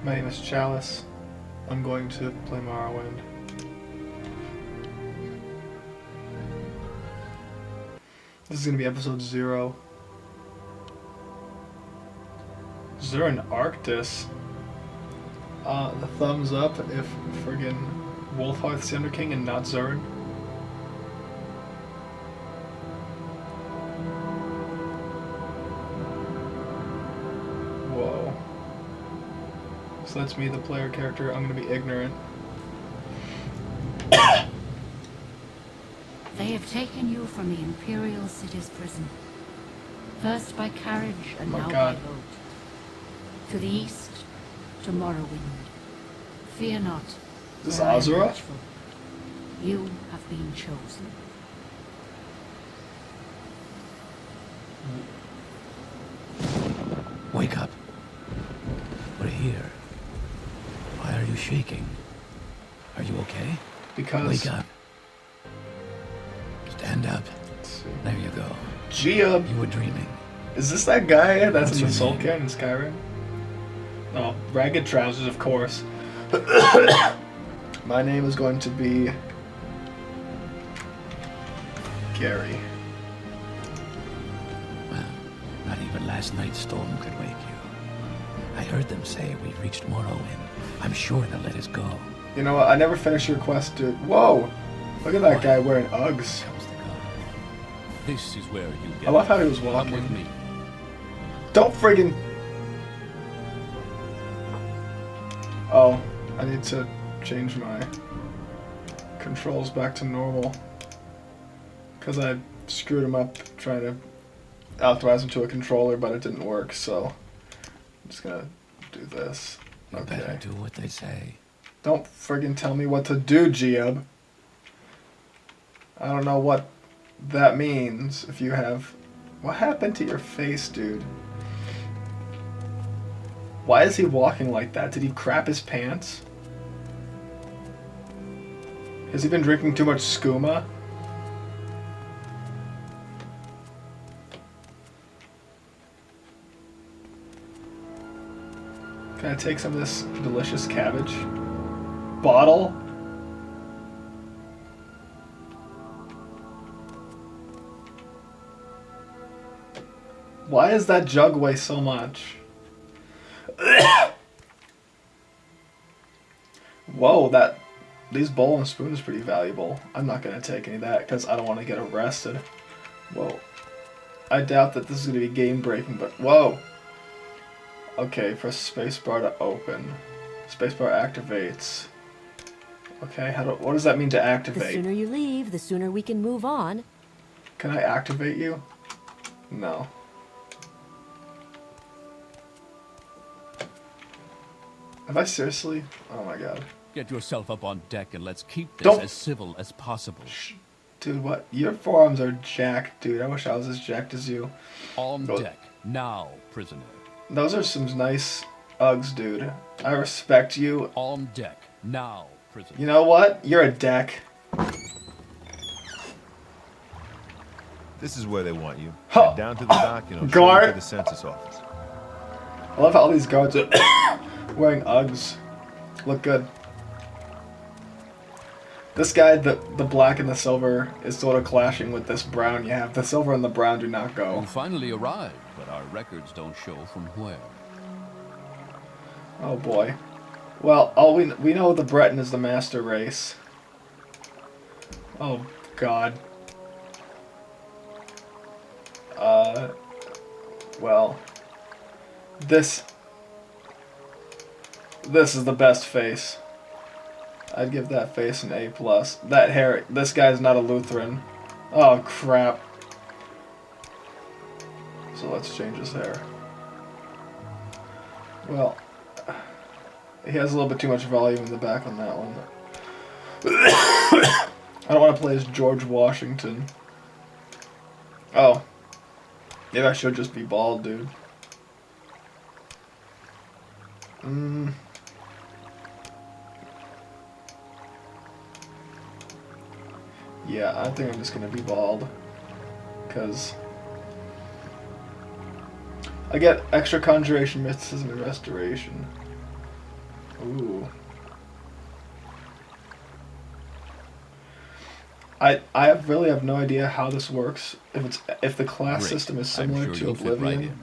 My name is Chalice. I'm going to play Morrowind. This is gonna be episode 0. Is there an Arctis? The thumbs up if friggin' Wolfhearth's the Under King and not Zern. Whoa. So that's me, the player character. I'm gonna be ignorant. They have taken you from the Imperial City's prison. First by carriage and now by boat. To the east, to Morrowind. Fear not. Is this Azura? You have been chosen. Wake up. We're here. Why are you shaking? Are you okay? Because... Wake up. Stand up. There you go. Gia! You were dreaming. Is this that guy that's What's in the your Soul name? Can in Skyrim? Oh, ragged trousers, of course. My name is going to be... Gary. Well, not even last night's storm could wake you. I heard them say we've reached Morrowind. I'm sure they'll let us go. You know what? I never finished your quest, dude. Whoa! Look at that guy wearing Uggs. Comes to go. This is where you get. I love how he was Come walking. with me. Don't friggin... Oh, I need to change my controls back to normal. Because I screwed him up trying to authorize him to a controller, but it didn't work, so I'm just gonna do this. You Okay. better do what they say. Don't friggin' tell me what to do, Giab. I don't know what that means if you have... What happened to your face, dude? Why is he walking like that? Did he crap his pants? Has he been drinking too much skooma? Can I take some of this delicious cabbage? Bottle? Why does that jug weigh so much? Whoa, these bowl and spoon is pretty valuable. I'm not gonna take any of that because I don't want to get arrested. Whoa. I doubt that this is gonna be game breaking, but whoa. Okay, press spacebar to open. Spacebar activates. Okay, what does that mean to The activate? sooner you leave, the sooner we can move on. Can I activate you? No. Have I seriously? Oh my god. Get yourself up on deck and let's keep this Don't- as civil as possible. Dude, what? Your forearms are jacked, dude. I wish I was as jacked as you. On Go- deck, now, prisoner. Those are some nice Uggs, dude. I respect you. On deck, now, prisoner. You know what? You're a deck. This is where they want you. Huh. Head down to the dock and I'll show you Guard. to the census office. I love how all these guards are wearing Uggs. Look good. This guy, the black and the silver, is sort of clashing with this brown you have. The silver and the brown do not go. You finally arrived, but our records don't show from where. Oh boy. Well, we know the Breton is the master race. Oh god. Well, this is the best face. I'd give that face an A+. That hair, this guy's not a Lutheran. Oh crap. So let's change his hair. Well, he has a little bit too much volume in the back on that one. I don't want to play as George Washington. Oh. Maybe I should just be bald, dude. Yeah, I think I'm just gonna be bald. Because I get extra conjuration, mysticism, and restoration. Ooh. Really have no idea how this works. If the class Great. system is I'm similar sure to you'll fit right Oblivion, in.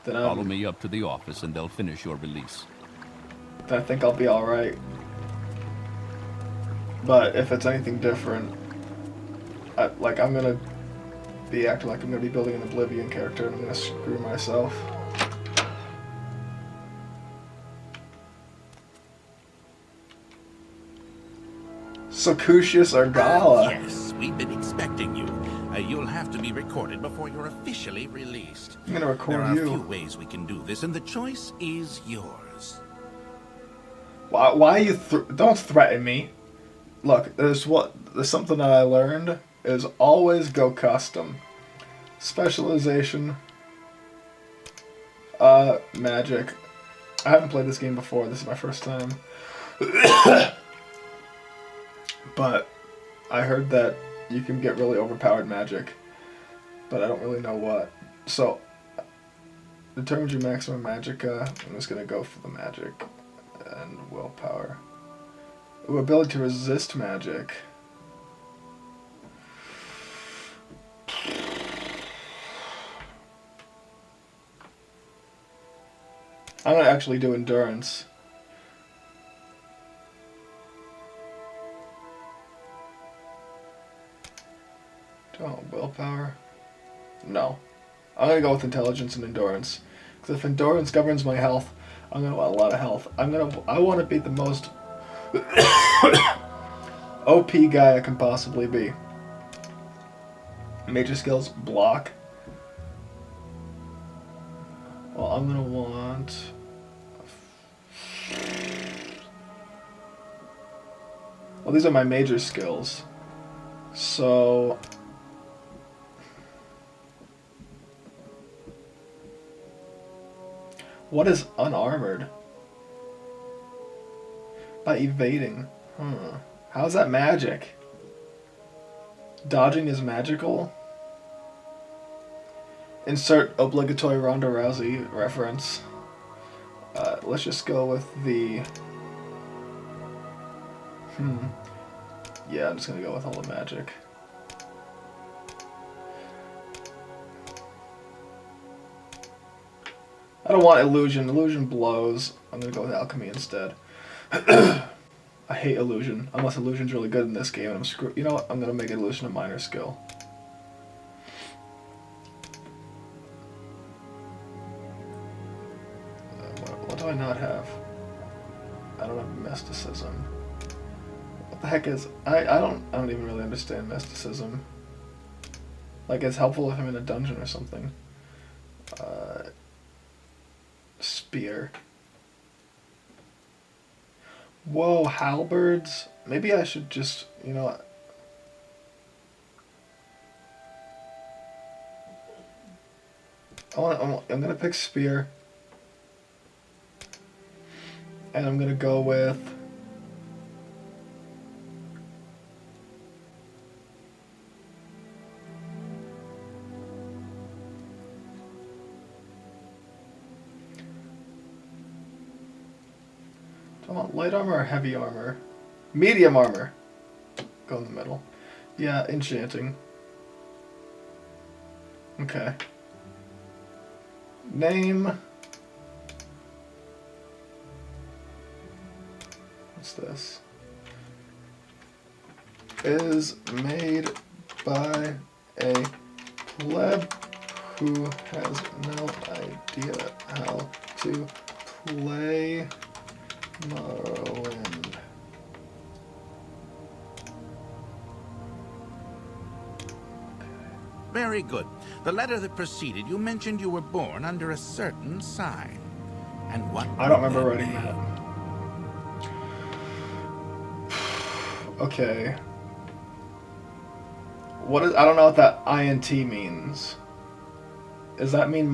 then Follow me up to the office and they'll finish your release. I think I'll be all right. But if it's anything different, I'm gonna be acting like I'm gonna be building an Oblivion character, and I'm gonna screw myself. Sakushis Argala. Yes, we've been expecting you. You'll have to be recorded before you're officially released. I'm gonna record There are you. a few ways we can do this, and the choice is yours. Why are you? Don't threaten me. Look, there's something that I learned is always go custom. Specialization. Magic. I haven't played this game before. This is my first time. But I heard that you can get really overpowered magic, but I don't really know what. So, determines your maximum magicka. I'm just gonna go for the magic and willpower. Ooh, ability to resist magic. I'm gonna actually do endurance. Oh, willpower? No. I'm gonna go with intelligence and endurance. Because if endurance governs my health, I'm gonna want a lot of health. I want to be the most OP guy I can possibly be. Major skills, block. Well, I'm gonna want... Well, these are my major skills. So... What is unarmored? By evading. How's that magic? Dodging is magical? Insert obligatory Ronda Rousey reference. Let's just go with the... Yeah, I'm just gonna go with all the magic. I don't want illusion. Illusion blows. I'm gonna go with alchemy instead. I hate illusion, unless illusion's really good in this game, and I'm screwed. You know what? I'm gonna make illusion a minor skill. What do I not have? I don't have mysticism. What the heck is? I don't even really understand mysticism. Like, it's helpful if I'm in a dungeon or something. Spear. Whoa, halberds? Maybe I should just, you know what? I'm gonna pick spear. And I'm gonna go with... Do I want light armor or heavy armor? Medium armor. Go in the middle. Yeah, enchanting. Okay. Name. What's this? Is made by a pleb who has no idea how to play Morrowind. Very good. The letter that preceded you mentioned you were born under a certain sign. And what? I don't remember writing that. Okay. What is? I don't know what that INT means. Does that mean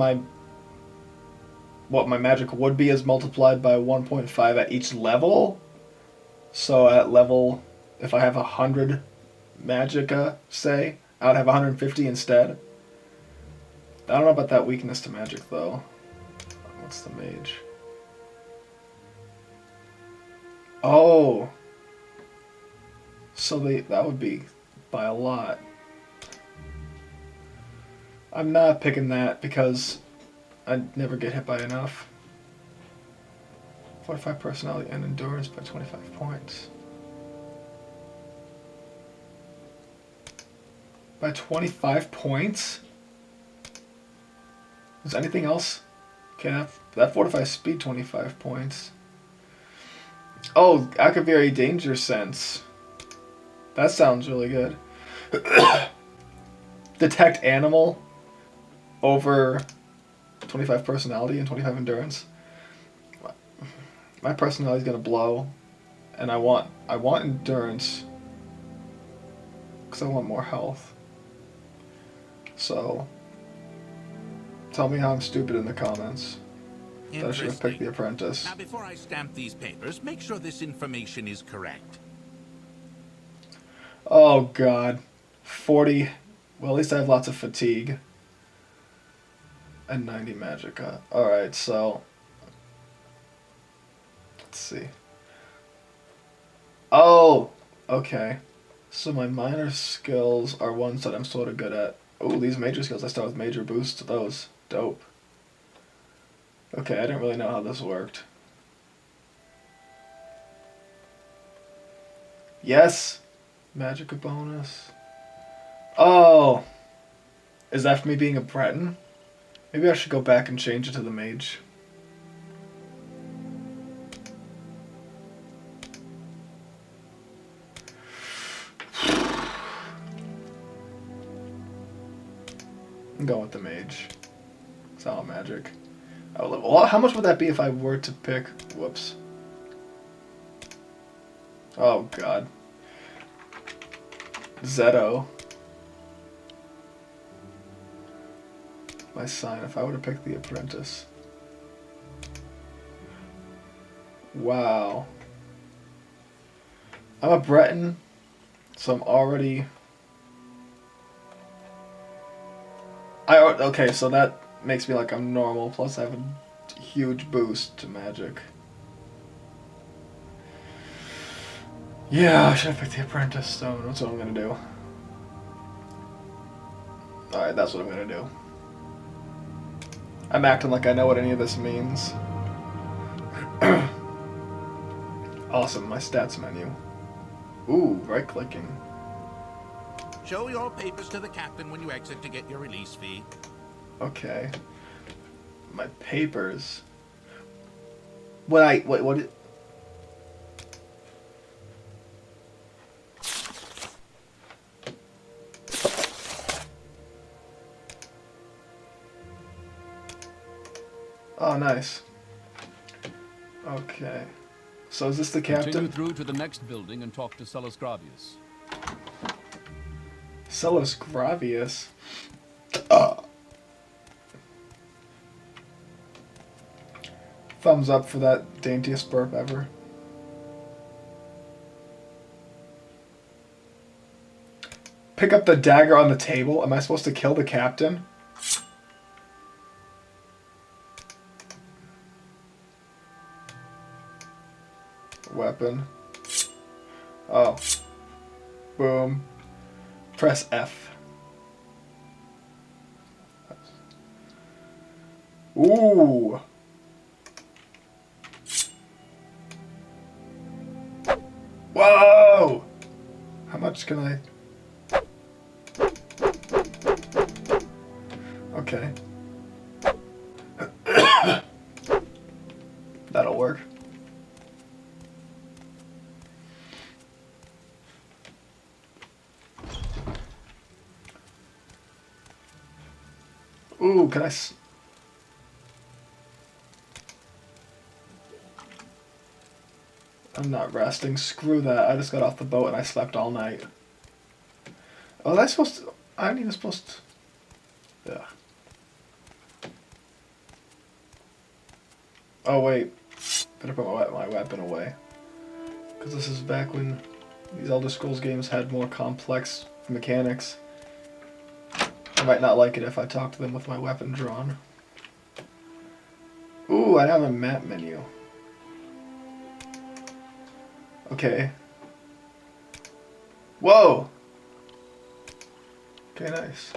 what my magic would be is multiplied by 1.5 at each level? So at level, if I have 100 magicka, say, I would have 150 instead. I don't know about that weakness to magic though. What's the mage? Oh. So that would be by a lot. I'm not picking that because I'd never get hit by enough. 45 personality and endurance by 25 points. By 25 points? Is anything else? Okay, that fortifies speed 25 points. Oh, Akaviri Danger Sense. That sounds really good. Detect Animal over 25 personality and 25 endurance. My personality is gonna blow, and I want endurance because I want more health. So, tell me how I'm stupid in the comments. That I should have picked the Apprentice. Now, before I stamp these papers, make sure this information is correct. Oh God, 40. Well, at least I have lots of fatigue. And 90 magicka. Alright, so let's see. Oh, okay. So my minor skills are ones that I'm sort of good at. Oh, these major skills, I start with major boosts to those. Dope. Okay, I didn't really know how this worked. Yes! Magicka bonus. Oh! Is that for me being a Breton? Maybe I should go back and change it to the mage. I'm going with the mage. It's all magic. Well, how much would that be if I were to pick... Whoops. Oh, God. Zeto. My sign, if I were to pick the Apprentice. Wow. I'm a Breton, so I'm already... Okay, so that makes me like I'm normal, plus I have a huge boost to magic. Yeah, I should have picked the Apprentice Stone. That's what I'm gonna do. Alright, that's what I'm gonna do. I'm acting like I know what any of this means. Awesome, my stats menu. Ooh, right-clicking. Show your papers to the captain when you exit to get your release fee. Okay. My papers. What? Oh, nice. Okay. So is this the captain? Continue through to the next building and talk to Sellus Gravius. Sellus Gravius? Thumbs up for that daintiest burp ever. Pick up the dagger on the table? Am I supposed to kill the captain? Weapon. Oh. Boom. Press F. Ooh. Whoa! How much can I... Okay. That'll work. Ooh, can I... I'm not resting. Screw that. I just got off the boat and I slept all night. Oh, was I supposed to... I ain't even supposed to... Yeah. Oh, wait. Better put my weapon away. Because this is back when these Elder Scrolls games had more complex mechanics. I might not like it if I talk to them with my weapon drawn. Ooh, I have a map menu. Okay. Whoa! Okay, nice.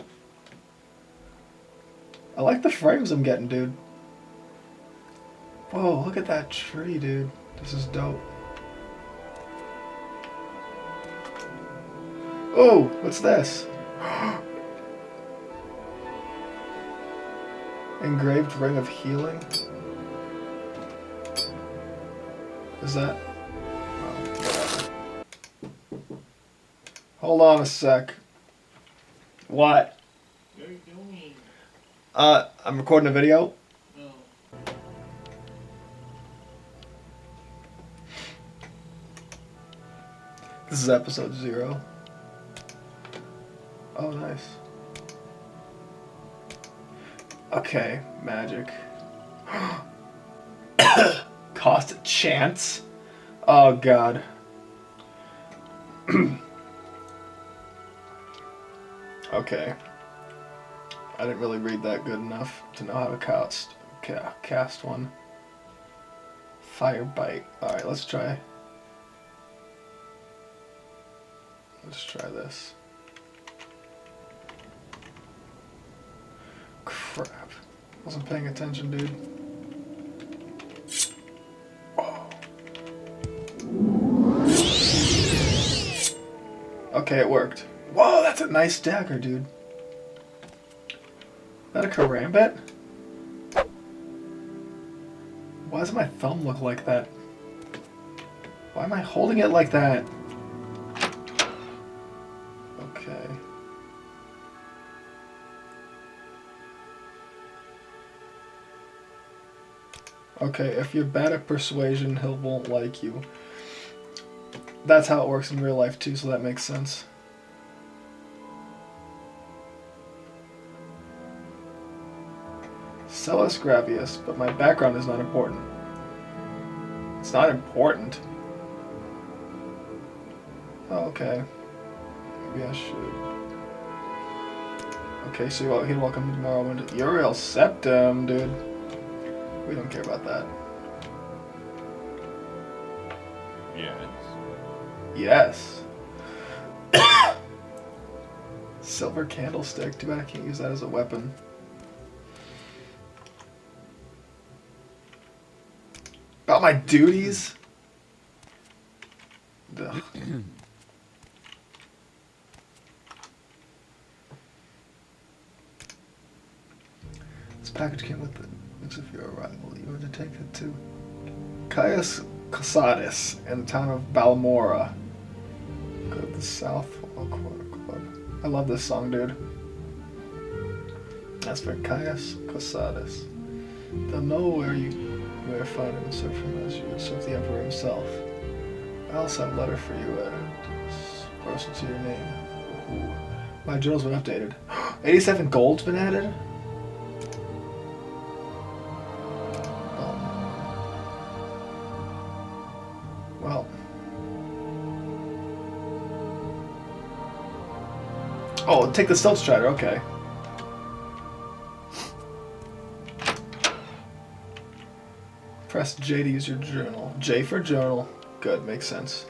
I like the frames I'm getting, dude. Whoa, look at that tree, dude. This is dope. Oh, what's this? Engraved ring of healing? Is that? Oh, whatever. Hold on a sec. What? What are you doing? I'm recording a video. No. This is episode 0. Oh, nice. Okay, magic. Cost a chance? Oh, God. Okay. I didn't really read that good enough to know how to cast one. Fire bite. Alright, let's try. Let's try this. Crap. Wasn't paying attention, dude. Oh. Okay, it worked. Whoa, that's a nice dagger, dude. Is that a karambit? Why does my thumb look like that? Why am I holding it like that? Okay. Okay, if you're bad at persuasion, he won't like you. That's how it works in real life too, so that makes sense. Celis Gravius, but my background is not important. It's not important. Oh, okay. Maybe I should. Okay, so you're welcome to Morrowind. Uriel Septum, dude. We don't care about that. Yes. Yes. Silver candlestick. Too bad I can't use that as a weapon. About my duties? Ugh. This package came with it. Looks of your arrival. You were to take it to Caius Casadis in the town of Balmora. Go to the South Quarter Club. I love this song, dude. That's for Caius Casadis. They'll know where to find him and serve him as you would serve the Emperor himself. I also have a letter for you first to your name. Ooh. My journal's been updated. 87 gold's been added? Well. Oh, take the stealth strider, okay. Press J to use your journal. J for journal. Good, makes sense.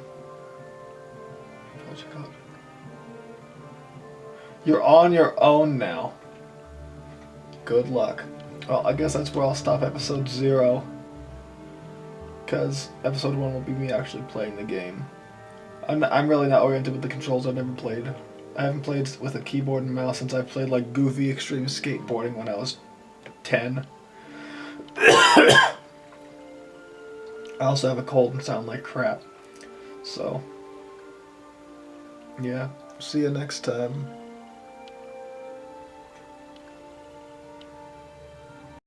You're on your own now. Good luck. Well, I guess that's where I'll stop episode 0. Because episode 1 will be me actually playing the game. I'm really not oriented with the controls. I've never played. I haven't played with a keyboard and mouse since I played like goofy extreme skateboarding when I was 10. I also have a cold and sound like crap. So, yeah. See you next time.